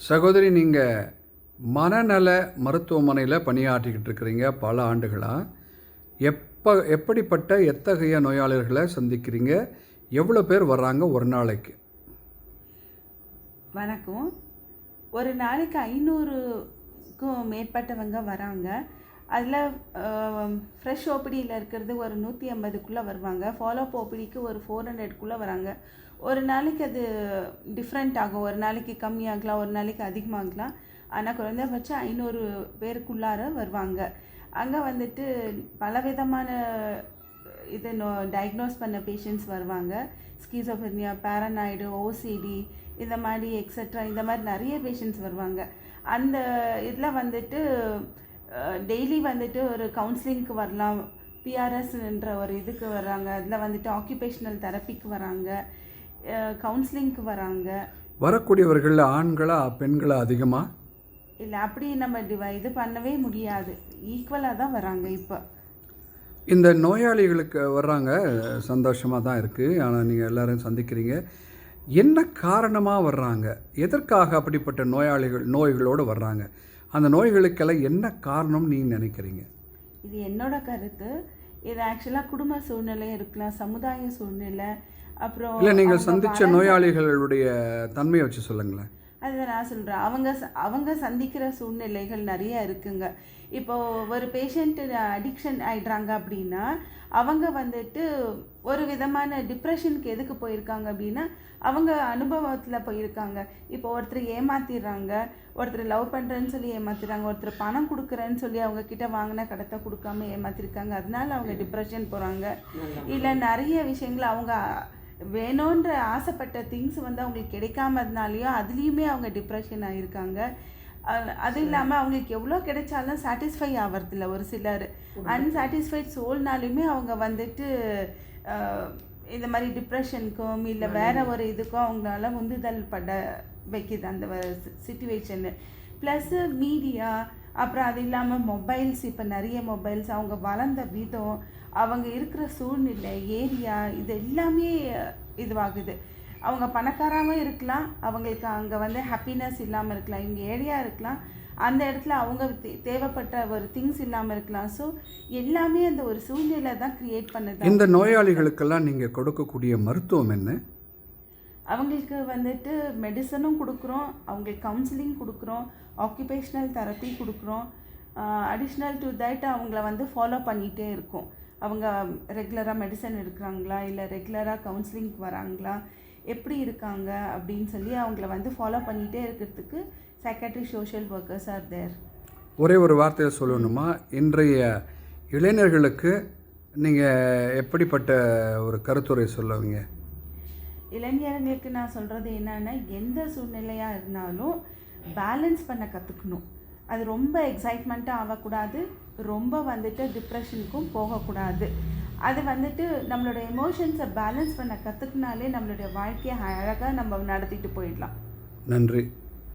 சகோதரி, நீங்கள் மனநல மருத்துவமனையில் பணியாற்றிக்கிட்டு இருக்கிறீங்க பல ஆண்டுகளாக. எப்படிப்பட்ட எத்தகைய நோயாளர்களை சந்திக்கிறீங்க? எவ்வளோ பேர் வர்றாங்க ஒரு நாளைக்கு? வணக்கம். ஒரு நாளைக்கு 500க்கும் மேற்பட்டவங்க வராங்க. அதில் ஃப்ரெஷ் ஓபிடியில் இருக்கிறது ஒரு 150க்குள்ளே வருவாங்க. ஃபாலோஅப் ஓபிடிக்கு ஒரு 400க்குள்ளே வராங்க. ஒரு நாளைக்கு அது டிஃப்ரெண்ட் ஆகும். ஒரு நாளைக்கு கம்மியாகலாம், ஒரு நாளைக்கு அதிகமாகலாம். ஆனால் குறைந்தபட்சம் 500 பேருக்குள்ளார வருவாங்க. அங்கே வந்துட்டு பலவிதமான டயக்னோஸ் பண்ண பேஷண்ட்ஸ் வருவாங்க. ஸ்கீசோஃப்ரெனியா, பேரனாய்டு, ஓசிடி, இந்த மாதிரி எக்ஸட்ரா, இந்த மாதிரி நிறைய பேஷண்ட்ஸ் வருவாங்க. அந்த இதில் வந்துட்டு டெய்லி வந்துட்டு ஒரு கவுன்சிலிங்க்கு வரலாம். பிஆர்எஸ்ன்ற ஒரு இதுக்கு வராங்க. அதில் வந்துட்டு ஆக்குபேஷனல் தெரப்பிக்கு வராங்க, கவுன்சிலிங்க்கு வராங்க. வரக்கூடியவர்கள் ஆண்களா பெண்களா அதிகமாக? இல்லை, அப்படி நம்ம இது பண்ணவே முடியாது. ஈக்குவலாக தான் வராங்க. இப்போ இந்த நோயாளிகளுக்கு வர்றாங்க, சந்தோஷமாக தான் இருக்குது. ஆனால் நீங்கள் எல்லோரும் சந்திக்கிறீங்க. என்ன காரணமாக வர்றாங்க? எதற்காக அப்படிப்பட்ட நோய்களோடு வர்றாங்க? அந்த நோய்களுக்கெல்லாம் என்ன காரணம் நீங்கள் நினைக்கிறீங்க? இது என்னோட கருத்து. இது ஆக்சுவலாக குடும்ப சூழ்நிலை இருக்கலாம், சமுதாய சூழ்நிலை, அப்புறம் இல்லை, நீங்கள் சந்தித்த நோயாளிகளுடைய தன்மையை வச்சு சொல்லுங்களேன். அதை நான் சொல்கிறேன். அவங்க சந்திக்கிற சூழ்நிலைகள் நிறைய இருக்குங்க. இப்போது ஒரு பேஷண்ட்டு அடிக்ஷன் ஆகிடுறாங்க அப்படின்னா அவங்க வந்துட்டு ஒரு விதமான டிப்ரெஷனுக்கு எதுக்கு போயிருக்காங்க அப்படின்னா அவங்க அனுபவத்தில் போயிருக்காங்க. இப்போ ஒருத்தர் ஏமாத்திடுறாங்க, ஒருத்தர் லவ் பண்ணுறேன்னு சொல்லி ஏமாத்திடுறாங்க, ஒருத்தர் பணம் கொடுக்குறேன்னு சொல்லி அவங்க கிட்ட வாங்கின கடத்தை கொடுக்காம ஏமாத்திருக்காங்க. அதனால அவங்க டிப்ரெஷன் போகிறாங்க. இல்லை, நிறைய விஷயங்கள் அவங்க வேணுன்ற ஆசைப்பட்ட திங்ஸ் வந்து அவங்களுக்கு கிடைக்காமதுனாலையோ அதுலேயுமே அவங்க டிப்ரெஷன் ஆகியிருக்காங்க. அது இல்லாமல் அவங்களுக்கு எவ்வளோ கிடைச்சாலும் சாட்டிஸ்ஃபை ஆகிறதில்ல. ஒரு சிலர் அன்சாட்டிஸ்ஃபைட் சோல்னாலுமே அவங்க வந்துட்டு இந்த மாதிரி டிப்ரெஷனுக்கும் இல்லை வேறு ஒரு இதுக்கும் அவங்களால உந்துதல் பட வைக்கிது அந்த சிச்சுவேஷனு. ப்ளஸ்ஸு மீடியா, அப்புறம் அது இல்லாமல் மொபைல்ஸ். இப்போ நிறைய மொபைல்ஸ், அவங்க வளர்ந்த விதம், அவங்க இருக்கிற சூழ்நிலை, ஏரியா, இது எல்லாமே இதுவாகுது. அவங்க பணக்காராகவும் இருக்கலாம், அவங்களுக்கு அங்கே வந்து ஹாப்பினஸ் இல்லாமல் இருக்கலாம். இவங்க ஏரியாக இருக்கலாம், அந்த இடத்துல அவங்க தேவைப்பட்ட ஒரு திங்ஸ் இல்லாமல் இருக்கலாம். ஸோ எல்லாமே அந்த ஒரு சூழ்நிலை தான் க்ரியேட் பண்ணுது. இந்த நோயாளிகளுக்கெல்லாம் நீங்கள் கொடுக்கக்கூடிய மருத்துவம் என்ன? அவங்களுக்கு வந்துட்டு மெடிசனும் கொடுக்குறோம், அவங்களுக்கு கவுன்சிலிங் கொடுக்குறோம், ஆக்குபேஷ்னல் தெரப்பி கொடுக்குறோம். அடிஷ்னல் டு தட் அவங்கள வந்து ஃபாலோ பண்ணிகிட்டே இருக்கோம். அவங்க ரெகுலராக மெடிசன் எடுக்கிறாங்களா, இல்லை ரெகுலராக கவுன்சிலிங்க்கு வராங்களா, எப்படி இருக்காங்க அப்படின்னு சொல்லி அவங்கள வந்து ஃபாலோ பண்ணிகிட்டே இருக்கிறதுக்கு psychiatry social workers are there. ஒரே ஒரு வார்த்தையில் சொல்லணுமா, இன்றைய இளைஞர்களுக்கு நீங்கள் எப்படிப்பட்ட ஒரு கருத்துரை சொல்லுவீங்க? இளைஞர்களுக்கு நான் சொல்கிறது என்னென்னா, எந்த சூழ்நிலையாக இருந்தாலும் பேலன்ஸ் பண்ண கற்றுக்கணும். அது ரொம்ப எக்ஸைட்மெண்ட்டாக ஆகக்கூடாது, ரொம்ப வந்துட்டு டிப்ரெஷனுக்கும் போகக்கூடாது. அது வந்துட்டு நம்மளோட எமோஷன்ஸை பேலன்ஸ் பண்ண கற்றுக்கினாலே நம்மளுடைய வாழ்க்கையை அழகாக நம்ம நடத்திட்டு போயிடலாம். நன்றி.